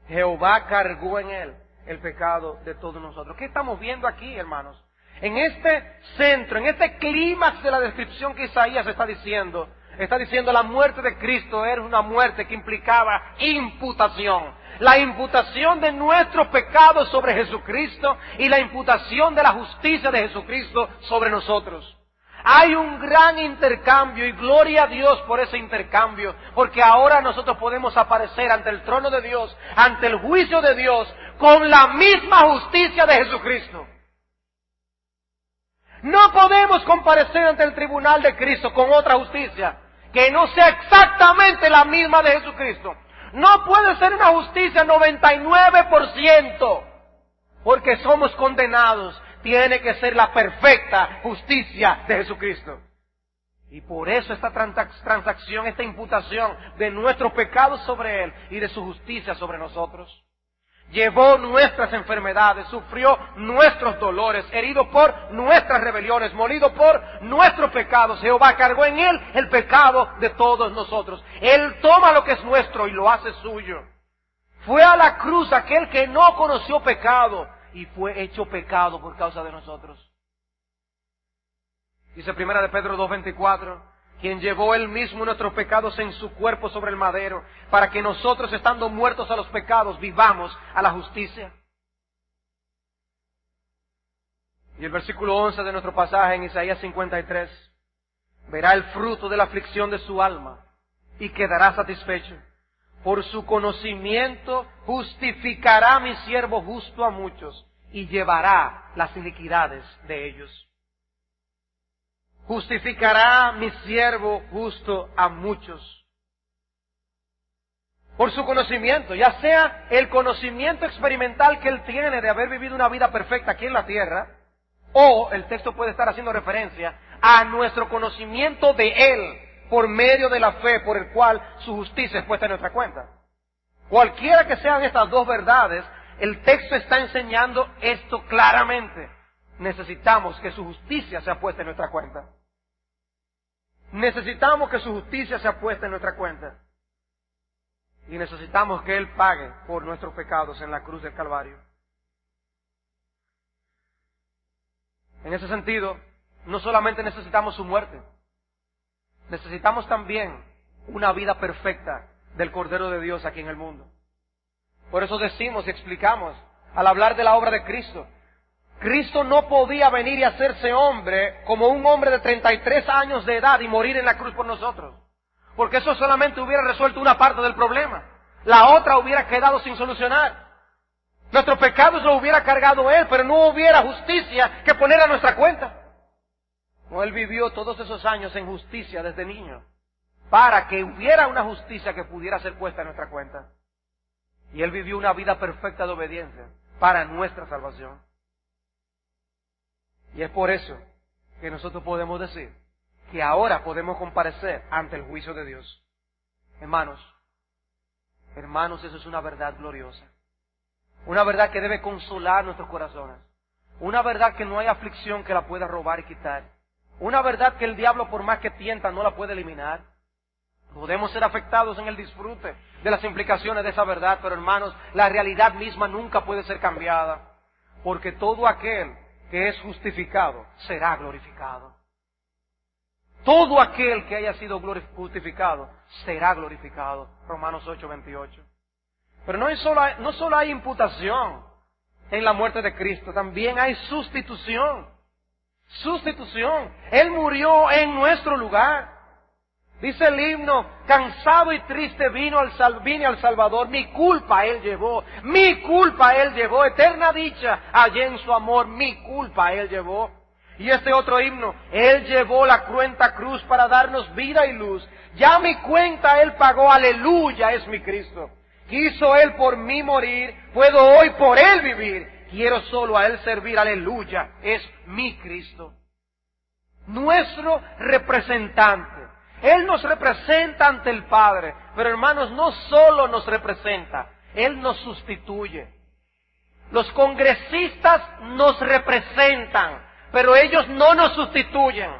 Speaker 1: Jehová cargó en Él el pecado de todos nosotros. ¿Qué estamos viendo aquí, hermanos? En este centro, en este clímax de la descripción que Isaías está diciendo la muerte de Cristo era una muerte que implicaba imputación. La imputación de nuestros pecados sobre Jesucristo y la imputación de la justicia de Jesucristo sobre nosotros. Hay un gran intercambio y gloria a Dios por ese intercambio, porque ahora nosotros podemos aparecer ante el trono de Dios, ante el juicio de Dios, con la misma justicia de Jesucristo. No podemos comparecer ante el tribunal de Cristo con otra justicia que no sea exactamente la misma de Jesucristo. No puede ser una justicia 99%, porque somos condenados. Tiene que ser la perfecta justicia de Jesucristo. Y por eso esta transacción, esta imputación de nuestros pecados sobre Él y de su justicia sobre nosotros. Llevó nuestras enfermedades, sufrió nuestros dolores, herido por nuestras rebeliones, molido por nuestros pecados. Jehová cargó en Él el pecado de todos nosotros. Él toma lo que es nuestro y lo hace suyo. Fue a la cruz aquel que no conoció pecado y fue hecho pecado por causa de nosotros. Dice 1 de Pedro 2:24, quien llevó él mismo nuestros pecados en su cuerpo sobre el madero, para que nosotros, estando muertos a los pecados, vivamos a la justicia. Y el versículo 11 de nuestro pasaje en Isaías 53, verá el fruto de la aflicción de su alma y quedará satisfecho. Por su conocimiento justificará mi siervo justo a muchos y llevará las iniquidades de ellos. Justificará mi siervo justo a muchos. Por su conocimiento, ya sea el conocimiento experimental que él tiene de haber vivido una vida perfecta aquí en la tierra, o el texto puede estar haciendo referencia a nuestro conocimiento de él por medio de la fe por el cual su justicia es puesta en nuestra cuenta. Cualquiera que sean estas dos verdades, el texto está enseñando esto claramente. Necesitamos que su justicia sea puesta en nuestra cuenta. Necesitamos que su justicia sea puesta en nuestra cuenta. Y necesitamos que Él pague por nuestros pecados en la cruz del Calvario. En ese sentido, no solamente necesitamos su muerte, necesitamos también una vida perfecta del Cordero de Dios aquí en el mundo. Por eso decimos y explicamos, al hablar de la obra de Cristo, Cristo no podía venir y hacerse hombre como un hombre de 33 años de edad y morir en la cruz por nosotros. Porque eso solamente hubiera resuelto una parte del problema. La otra hubiera quedado sin solucionar. Nuestros pecados lo hubiera cargado Él, pero no hubiera justicia que poner a nuestra cuenta. No, Él vivió todos esos años en justicia desde niño, para que hubiera una justicia que pudiera ser puesta en nuestra cuenta. Y Él vivió una vida perfecta de obediencia para nuestra salvación. Y es por eso que nosotros podemos decir que ahora podemos comparecer ante el juicio de Dios. Hermanos, eso es una verdad gloriosa. Una verdad que debe consolar nuestros corazones. Una verdad que no hay aflicción que la pueda robar y quitar. Una verdad que el diablo, por más que tienta, no la puede eliminar. Podemos ser afectados en el disfrute de las implicaciones de esa verdad, pero hermanos, la realidad misma nunca puede ser cambiada. Porque todo aquel que es justificado será glorificado. Todo aquel que haya sido justificado será glorificado. Romanos 8:28. Pero no solo hay imputación en la muerte de Cristo, también hay sustitución. Sustitución. Él murió en nuestro lugar. Dice el himno, cansado y triste vine al Salvador, mi culpa Él llevó, eterna dicha hallé en su amor, mi culpa Él llevó. Y este otro himno, Él llevó la cruenta cruz para darnos vida y luz, ya mi cuenta Él pagó, aleluya, es mi Cristo. Quiso Él por mí morir, puedo hoy por Él vivir, quiero solo a Él servir, aleluya, es mi Cristo. Nuestro representante. Él nos representa ante el Padre, pero hermanos, no solo nos representa, Él nos sustituye. Los congresistas nos representan, pero ellos no nos sustituyen.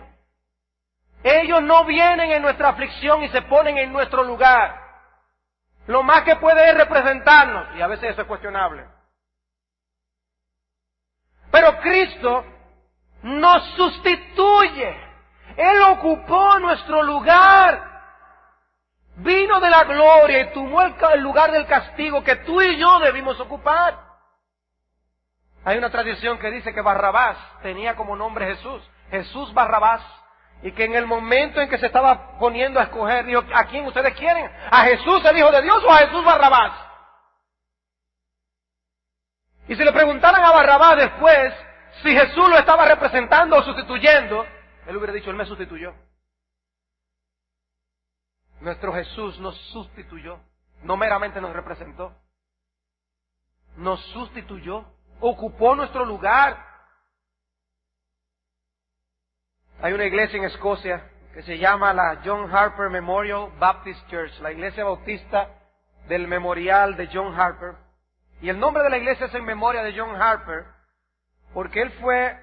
Speaker 1: Ellos no vienen en nuestra aflicción y se ponen en nuestro lugar. Lo más que puede es representarnos, y a veces eso es cuestionable. Pero Cristo nos sustituye. Él ocupó nuestro lugar. Vino de la gloria y tomó el lugar del castigo que tú y yo debimos ocupar. Hay una tradición que dice que Barrabás tenía como nombre Jesús. Jesús Barrabás. Y que en el momento en que se estaba poniendo a escoger, dijo, ¿a quién ustedes quieren? ¿A Jesús el Hijo de Dios o a Jesús Barrabás? Y si le preguntaran a Barrabás después si Jesús lo estaba representando o sustituyendo, él hubiera dicho, Él me sustituyó. Nuestro Jesús nos sustituyó. No meramente nos representó. Nos sustituyó. Ocupó nuestro lugar. Hay una iglesia en Escocia que se llama la John Harper Memorial Baptist Church, la iglesia bautista del memorial de John Harper. Y el nombre de la iglesia es en memoria de John Harper, porque él fue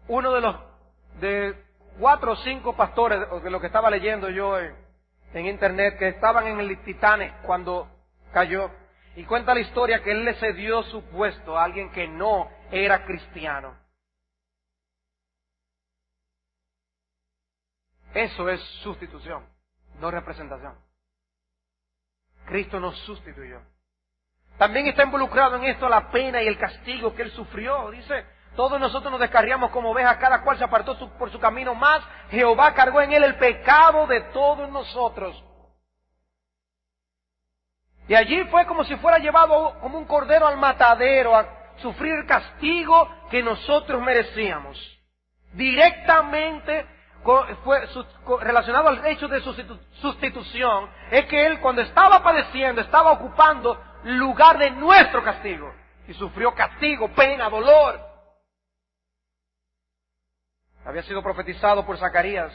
Speaker 1: uno de 4 o 5 pastores, de lo que estaba leyendo yo en internet, que estaban en el Titanic cuando cayó. Y cuenta la historia que él le cedió su puesto a alguien que no era cristiano. Eso es sustitución, no representación. Cristo nos sustituyó. También está involucrado en esto la pena y el castigo que Él sufrió. Dice, todos nosotros nos descarriamos como ovejas, cada cual se apartó por su camino, más Jehová cargó en Él el pecado de todos nosotros. Y allí fue como si fuera llevado como un cordero al matadero a sufrir el castigo que nosotros merecíamos. Directamente relacionado al hecho de su sustitución, es que Él cuando estaba padeciendo, estaba ocupando lugar de nuestro castigo. Y sufrió castigo, pena, dolor. Había sido profetizado por Zacarías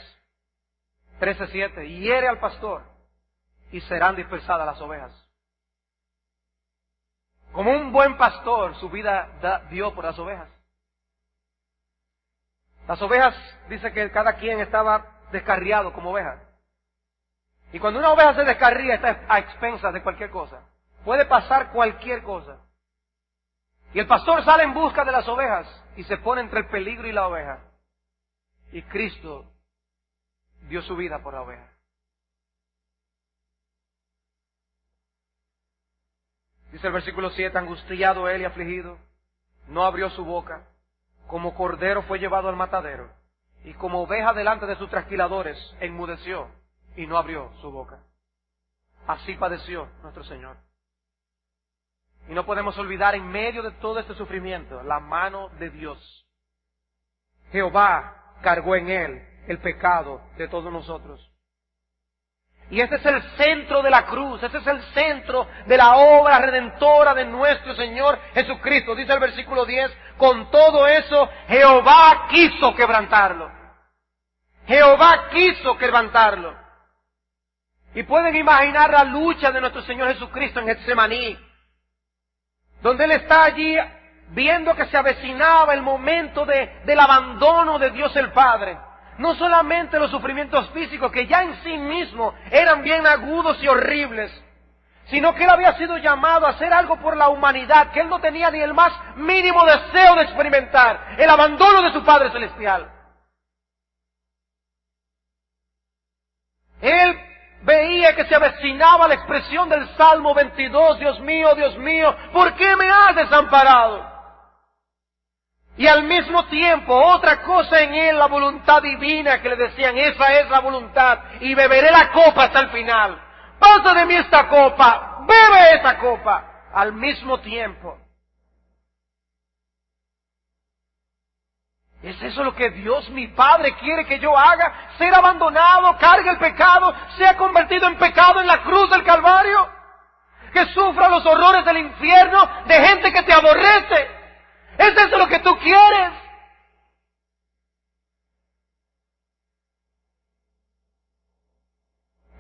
Speaker 1: 13:7. Hiere al pastor y serán dispersadas las ovejas. Como un buen pastor, su vida dio por las ovejas. Las ovejas, dice que cada quien estaba descarriado como oveja. Y cuando una oveja se descarría, está a expensas de cualquier cosa. Puede pasar cualquier cosa. Y el pastor sale en busca de las ovejas y se pone entre el peligro y la oveja. Y Cristo dio su vida por la oveja. Dice el versículo 7, angustiado él y afligido, no abrió su boca. Como cordero fue llevado al matadero, y como oveja delante de sus trasquiladores, enmudeció y no abrió su boca. Así padeció nuestro Señor. Y no podemos olvidar en medio de todo este sufrimiento la mano de Dios. Jehová cargó en Él el pecado de todos nosotros. Y ese es el centro de la cruz, ese es el centro de la obra redentora de nuestro Señor Jesucristo. Dice el versículo 10, con todo eso Jehová quiso quebrantarlo. Jehová quiso quebrantarlo. Y pueden imaginar la lucha de nuestro Señor Jesucristo en Getsemaní, donde Él está allí viendo que se avecinaba el momento del abandono de Dios el Padre. No solamente los sufrimientos físicos, que ya en sí mismos eran bien agudos y horribles, sino que Él había sido llamado a hacer algo por la humanidad, que Él no tenía ni el más mínimo deseo de experimentar, el abandono de su Padre Celestial. Él veía que se avecinaba la expresión del Salmo 22, Dios mío, ¿por qué me has desamparado? Y al mismo tiempo, otra cosa en Él, la voluntad divina, que le decían, esa es la voluntad, y beberé la copa hasta el final. Pasa de mí esta copa, bebe esa copa, al mismo tiempo. ¿Es eso lo que Dios, mi Padre, quiere que yo haga? ¿Ser abandonado, cargue el pecado, sea convertido en pecado en la cruz del Calvario? ¿Que sufra los horrores del infierno de gente que te aborrece? ¿Es eso lo que tú quieres?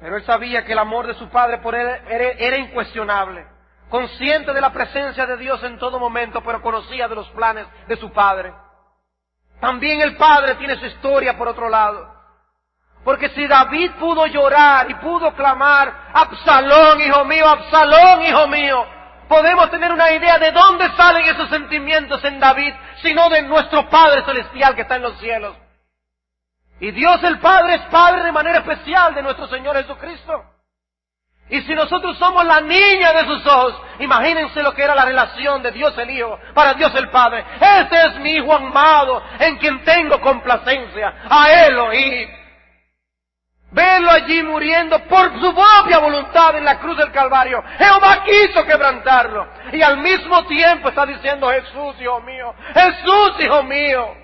Speaker 1: Pero Él sabía que el amor de su Padre por Él era incuestionable. Consciente de la presencia de Dios en todo momento, pero conocía de los planes de su Padre. También el Padre tiene su historia por otro lado. Porque si David pudo llorar y pudo clamar, Absalón, hijo mío, podemos tener una idea de dónde salen esos sentimientos en David, sino de nuestro Padre Celestial que está en los cielos. Y Dios el Padre es Padre de manera especial de nuestro Señor Jesucristo. Y si nosotros somos la niña de sus ojos, imagínense lo que era la relación de Dios el Hijo para Dios el Padre. Este es mi Hijo amado, en quien tengo complacencia, a Él oíd. Verlo allí muriendo por su propia voluntad en la cruz del Calvario. Jehová quiso quebrantarlo. Y al mismo tiempo está diciendo, Jesús, hijo mío.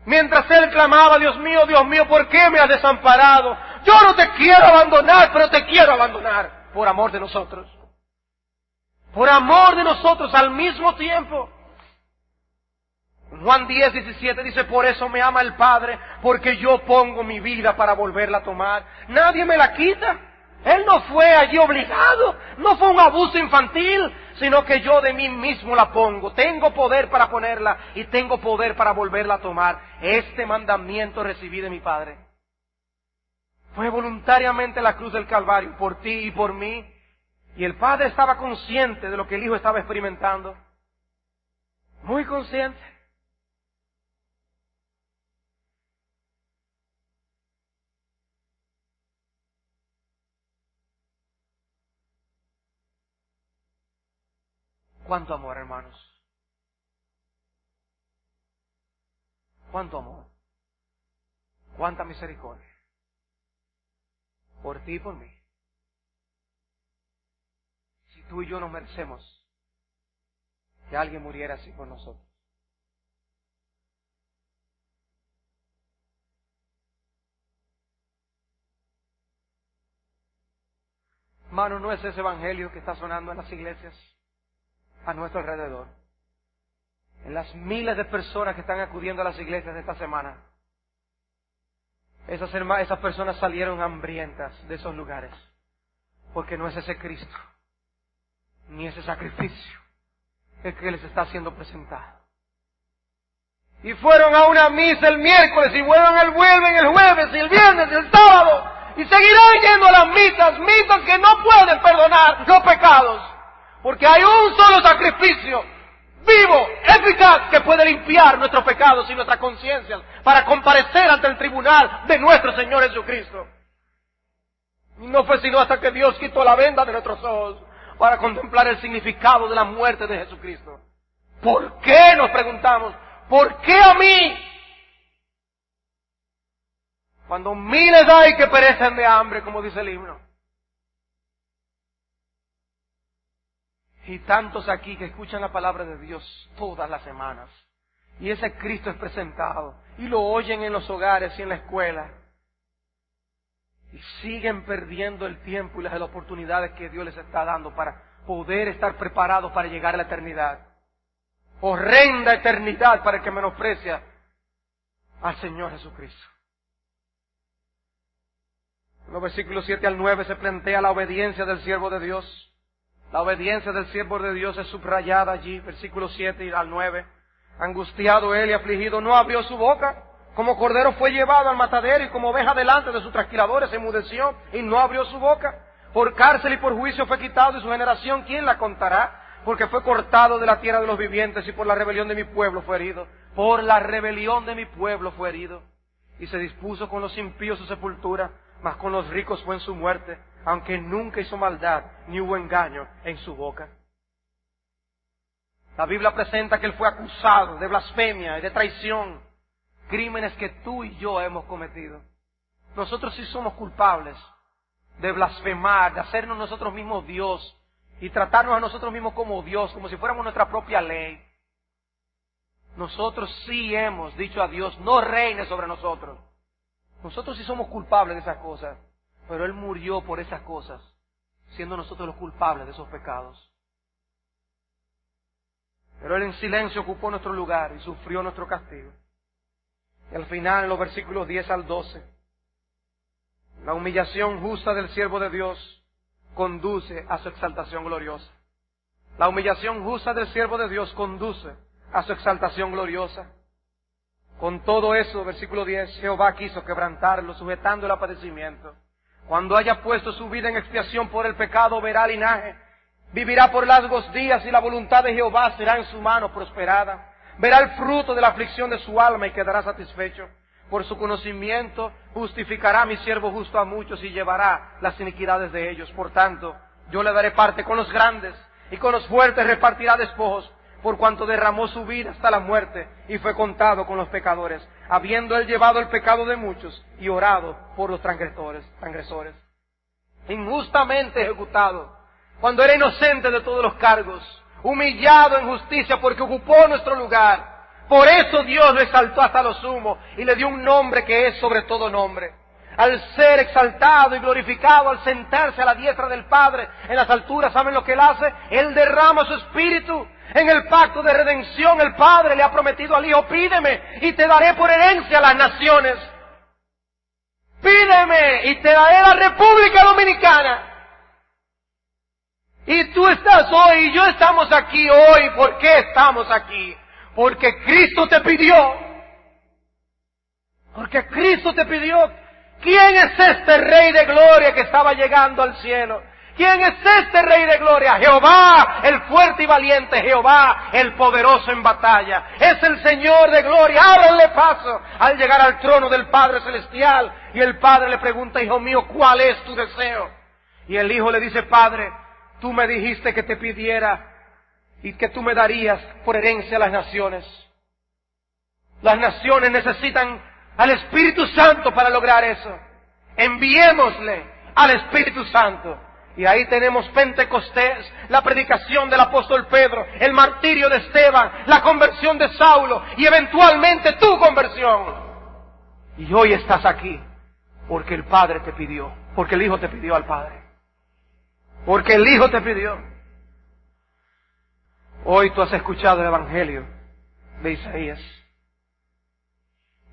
Speaker 1: Mientras Él clamaba, Dios mío, ¿por qué me has desamparado? Yo no te quiero abandonar, pero te quiero abandonar. Por amor de nosotros. Por amor de nosotros al mismo tiempo. Juan 10:17 dice, por eso me ama el Padre, porque yo pongo mi vida para volverla a tomar. Nadie me la quita. Él no fue allí obligado, no fue un abuso infantil, sino que yo de mí mismo la pongo. Tengo poder para ponerla y tengo poder para volverla a tomar. Este mandamiento recibí de mi Padre. Fue voluntariamente la cruz del Calvario, por ti y por mí. Y el Padre estaba consciente de lo que el Hijo estaba experimentando. Muy consciente. ¿Cuánto amor, hermanos? ¿Cuánto amor? ¿Cuánta misericordia? Por ti y por mí. Si tú y yo no merecemos que alguien muriera así por nosotros. Hermano, no es ese evangelio que está sonando en las iglesias a nuestro alrededor. En las miles de personas que están acudiendo a las iglesias de esta semana. Esas personas salieron hambrientas de esos lugares. Porque no es ese Cristo, ni ese sacrificio el que les está siendo presentado. Y fueron a una misa el miércoles y vuelven el jueves y el viernes y el sábado. Y seguirán yendo a las misas que no pueden perdonar los pecados. Porque hay un solo sacrificio vivo, eficaz, que puede limpiar nuestros pecados y nuestras conciencias para comparecer ante el tribunal de nuestro Señor Jesucristo. Y no fue sino hasta que Dios quitó la venda de nuestros ojos para contemplar el significado de la muerte de Jesucristo. ¿Por qué? Nos preguntamos. ¿Por qué a mí? Cuando miles hay que perecen de hambre, como dice el himno. Y tantos aquí que escuchan la palabra de Dios todas las semanas. Y ese Cristo es presentado. Y lo oyen en los hogares y en la escuela. Y siguen perdiendo el tiempo y las oportunidades que Dios les está dando para poder estar preparados para llegar a la eternidad. Horrenda eternidad para el que menosprecia al Señor Jesucristo. En los versículos 7 al 9 se plantea la obediencia del siervo de Dios. La obediencia del siervo de Dios es subrayada allí, versículos 7 al 9. Angustiado él y afligido, no abrió su boca. Como cordero fue llevado al matadero y como oveja delante de sus trasquiladores se enmudeció y no abrió su boca. Por cárcel y por juicio fue quitado y su generación, ¿quién la contará? Porque fue cortado de la tierra de los vivientes y por la rebelión de mi pueblo fue herido. Por la rebelión de mi pueblo fue herido. Y se dispuso con los impíos su sepultura, mas con los ricos fue en su muerte, aunque nunca hizo maldad ni hubo engaño en su boca. La Biblia presenta que él fue acusado de blasfemia y de traición, crímenes que tú y yo hemos cometido. Nosotros sí somos culpables de blasfemar, de hacernos nosotros mismos Dios y tratarnos a nosotros mismos como Dios, como si fuéramos nuestra propia ley. Nosotros sí hemos dicho a Dios, no reine sobre nosotros. Nosotros sí somos culpables de esas cosas, pero Él murió por esas cosas, siendo nosotros los culpables de esos pecados. Pero Él en silencio ocupó nuestro lugar y sufrió nuestro castigo. Y al final, en los versículos 10 al 12, la humillación justa del siervo de Dios conduce a su exaltación gloriosa. La humillación justa del siervo de Dios conduce a su exaltación gloriosa. Con todo eso, versículo 10, Jehová quiso quebrantarlo, sujetándolo a padecimiento. Cuando haya puesto su vida en expiación por el pecado, verá linaje. Vivirá por largos días y la voluntad de Jehová será en su mano prosperada. Verá el fruto de la aflicción de su alma y quedará satisfecho. Por su conocimiento justificará a mi siervo justo a muchos y llevará las iniquidades de ellos. Por tanto, yo le daré parte con los grandes y con los fuertes repartirá despojos, por cuanto derramó su vida hasta la muerte y fue contado con los pecadores, habiendo él llevado el pecado de muchos y orado por los transgresores. Injustamente ejecutado, cuando era inocente de todos los cargos, humillado en justicia porque ocupó nuestro lugar. Por eso Dios lo exaltó hasta lo sumo y le dio un nombre que es sobre todo nombre. Al ser exaltado y glorificado, al sentarse a la diestra del Padre en las alturas, ¿saben lo que Él hace? Él derrama su Espíritu. En el pacto de redención el Padre le ha prometido al Hijo, pídeme y te daré por herencia las naciones. Pídeme y te daré la República Dominicana. Y tú estás hoy y yo estamos aquí hoy. ¿Por qué estamos aquí? Porque Cristo te pidió. Porque Cristo te pidió. ¿Quién es este Rey de Gloria que estaba llegando al cielo? ¿Quién es este Rey de Gloria? Jehová, el fuerte y valiente, Jehová, el poderoso en batalla. Es el Señor de Gloria. Ábranle paso al llegar al trono del Padre Celestial. Y el Padre le pregunta, hijo mío, ¿cuál es tu deseo? Y el Hijo le dice, Padre, tú me dijiste que te pidiera y que tú me darías por herencia a las naciones. Las naciones necesitan al Espíritu Santo para lograr eso. Enviémosle al Espíritu Santo. Y ahí tenemos Pentecostés, la predicación del apóstol Pedro, el martirio de Esteban, la conversión de Saulo y eventualmente tu conversión. Y hoy estás aquí porque el Padre te pidió, porque el Hijo te pidió al Padre. Porque el Hijo te pidió. Hoy tú has escuchado el Evangelio de Isaías.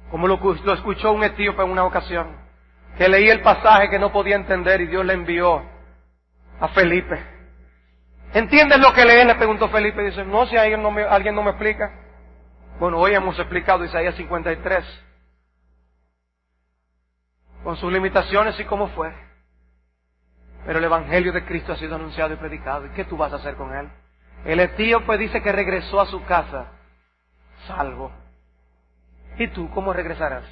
Speaker 1: Como lo escuchó un etíope en una ocasión, que leía el pasaje que no podía entender y Dios le envió a Felipe. ¿Entiendes lo que lees? Le preguntó Felipe. Dice, no, si alguien no me explica. Bueno, hoy hemos explicado Isaías 53. Con sus limitaciones y cómo fue. Pero el Evangelio de Cristo ha sido anunciado y predicado. ¿Y qué tú vas a hacer con él? El etíope dice que regresó a su casa salvo. ¿Y tú cómo regresarás?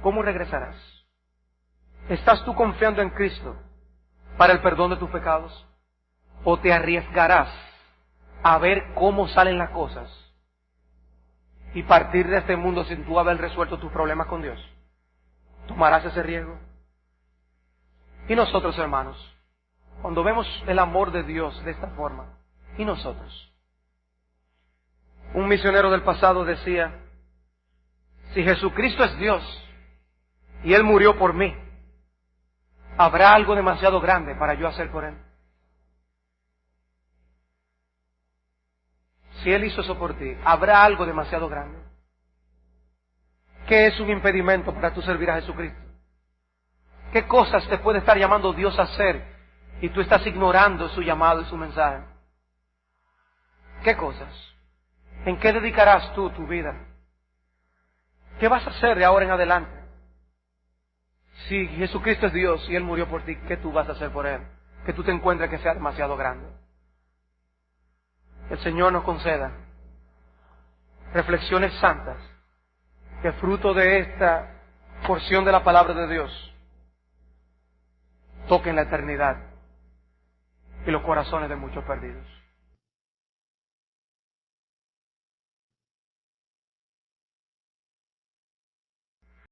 Speaker 1: ¿Cómo regresarás? ¿Estás tú confiando en Cristo para el perdón de tus pecados? ¿O te arriesgarás a ver cómo salen las cosas y partir de este mundo sin tú haber resuelto tus problemas con Dios? ¿Tomarás ese riesgo? Y nosotros, hermanos, cuando vemos el amor de Dios de esta forma, ¿y nosotros? Un misionero del pasado decía, si Jesucristo es Dios y Él murió por mí, ¿habrá algo demasiado grande para yo hacer por Él? Si Él hizo eso por ti, ¿habrá algo demasiado grande? ¿Qué es un impedimento para tú servir a Jesucristo? ¿Qué cosas te puede estar llamando Dios a hacer y tú estás ignorando su llamado y su mensaje? ¿Qué cosas? ¿En qué dedicarás tú tu vida? ¿Qué vas a hacer de ahora en adelante? Si Jesucristo es Dios y Él murió por ti, ¿qué tú vas a hacer por Él? Que tú te encuentres que sea demasiado grande. El Señor nos conceda reflexiones santas que fruto de esta porción de la palabra de Dios toquen la eternidad y los corazones de muchos perdidos.